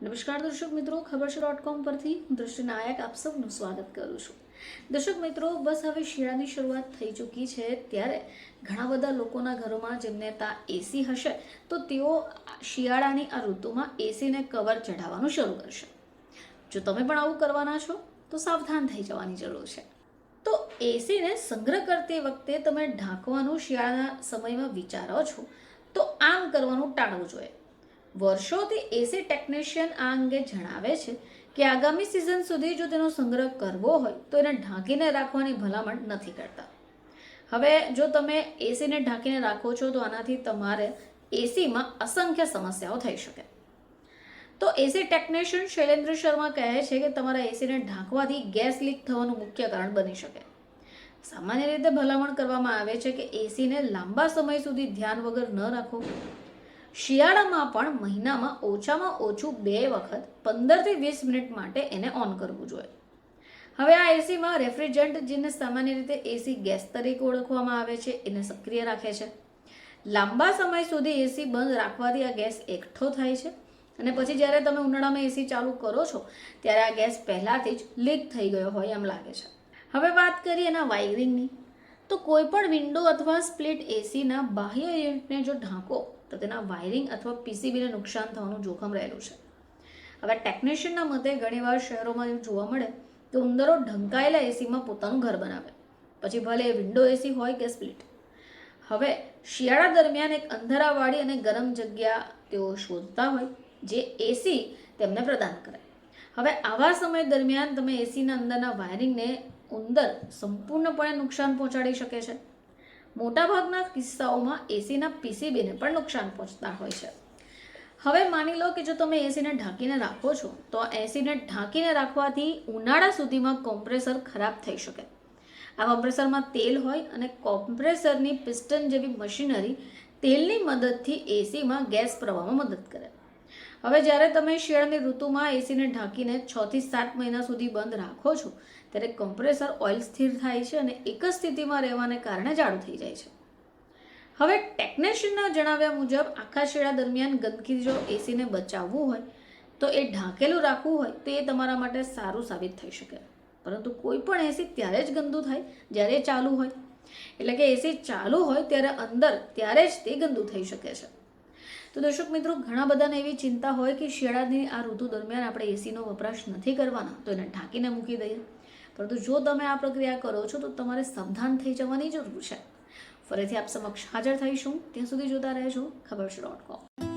નમસ્કાર દર્શક મિત્રો, ખબરશે.com પરથી દૃષ્ટિ નાયક આપ સૌનું સ્વાગત કરું છું. દર્શક મિત્રો, બસ હવે શિયાળાની શરૂઆત થઈ ચૂકી છે, ત્યારે ઘણા બધા લોકોના ઘરોમાં જેમને ત્યાં એસી હશે તો તેઓ શિયાળાની આ ઋતુમાં એસીને કવર ચઢાવવાનું શરૂ કરશે. જો તમે પણ આવું કરવાના છો તો સાવધાન થઈ જવાની જરૂર છે. તો એસીને સંગ્રહ કરતી વખતે તમે ઢાંકવાનું શિયાળાના સમયમાં વિચારો છો તો આમ કરવાનું ટાળવું જોઈએ. વર્ષોથી એસી ટેકનિશિયન આ અંગે જણાવે છે કે આગામી સિઝન સુધી જો તેનો સંગ્રહ કરવો હોય તો એને ઢાંકીને રાખવાની ભલામણ નથી કરતા. હવે જો તમે એસીને ઢાંકીને રાખો છો તો આનાથી તમારે એસીમાં અસંખ્ય સમસ્યાઓ થઈ શકે. તો એસી ટેકનિશિયન શૈલેન્દ્ર શર્મા કહે છે કે તમારા એસીને ઢાંકવાથી ગેસ લીક થવાનું મુખ્ય કારણ બની શકે. સામાન્ય રીતે ભલામણ કરવામાં આવે છે કે એસીને લાંબા સમય સુધી ધ્યાન વગર ન રાખો. શિયાળામાં પણ મહિનામાં ઓછામાં ઓછું 2 વખત 15 થી 20 મિનિટ માટે એને ઓન કરવું જોઈએ. હવે આ એસીમાં રેફ્રિજરન્ટ, જેને સામાન્ય રીતે એસી ગેસ તરીકે ઓળખવામાં આવે છે, એને સક્રિય રાખે છે. લાંબા સમય સુધી એસી બંધ રાખવાથી આ ગેસ એકઠો થાય છે અને પછી જ્યારે તમે ઉનાળામાં એસી ચાલુ કરો છો ત્યારે આ ગેસ પહેલાથી જ લીક થઈ ગયો હોય એમ લાગે છે. હવે વાત કરીએ એના વાયરિંગની, તો કોઈ પણ વિન્ડો અથવા સ્પ્લિટ એસીના બાહ્ય યુનિટને જો ઢાંકો તો તેના વાયરિંગ અથવા પીસીબીને નુકસાન થવાનું જોખમ રહેલું છે. હવે ટેકનિશિયનના મતે ઘણીવાર શહેરોમાં એવું જોવા મળે કે ઉંદરો ઢંકાયેલા એસીમાં પોતાનું ઘર બનાવે, પછી ભલે એ વિન્ડો એસી હોય કે સ્પ્લિટ. હવે શિયાળા દરમિયાન એક અંધારાવાળી અને ગરમ જગ્યા તેઓ શોધતા હોય જે એસી તેમને પ્રદાન કરે. હવે આવા સમય દરમિયાન તમે એસીના અંદરના વાયરિંગને ઉંદર સંપૂર્ણપણે નુકસાન પહોંચાડી શકે છે. મોટાભાગના કિસ્સાઓમાં એસીના પીસીબીને પણ નુકસાન પહોંચતા હોય છે. હવે માની લો કે જો તમે એસીને ઢાંકીને રાખો છો તો એસીને ઢાંકીને રાખવાથી ઉનાળા સુધીમાં કોમ્પ્રેસર ખરાબ થઈ શકે. આ કોમ્પ્રેસરમાં તેલ હોય અને કોમ્પ્રેસરની પિસ્ટન જેવી મશીનરી તેલની મદદથી એસીમાં ગેસ પ્રવાહમાં મદદ કરે. હવે જ્યારે તમે શિયાળાની ઋતુમાં એસીને ઢાંકીને 6 થી 7 મહિના સુધી બંધ રાખો છો ત્યારે કોમ્પ્રેસર ઓઇલ સ્થિર થાય છે અને એક જ સ્થિતિમાં રહેવાને કારણે જાડું થઈ જાય છે. હવે ટેકનિશિયનના જણાવ્યા મુજબ આખા શિયાળા દરમિયાન ગંદકીથી જો એસીને બચાવવું હોય તો એ ઢાંકેલું રાખવું હોય તો એ તમારા માટે સારું સાબિત થઈ શકે. પરંતુ કોઈ પણ એસી ત્યારે જ ગંદુ થાય જ્યારે એ ચાલુ હોય, એટલે કે એસી ચાલુ હોય ત્યારે અંદર ત્યારે જ તે ગંદુ થઈ શકે છે. તો દર્શક મિત્રો, ઘણા બધાને એવી ચિંતા હોય કે શિયાળાની આ ઋતુ દરમિયાન આપણે એસીનો વપરાશ નથી કરવાના તો એને ઢાંકીને મૂકી દઈએ. પરંતુ જો તમે આ પ્રક્રિયા કરો છો તો તમારે સાવધાન થઈ જવાની જરૂર છે. ફરીથી આપ સમક્ષ હાજર થઈશું, ત્યાં સુધી જોતા રહેજો ખબરશે.com.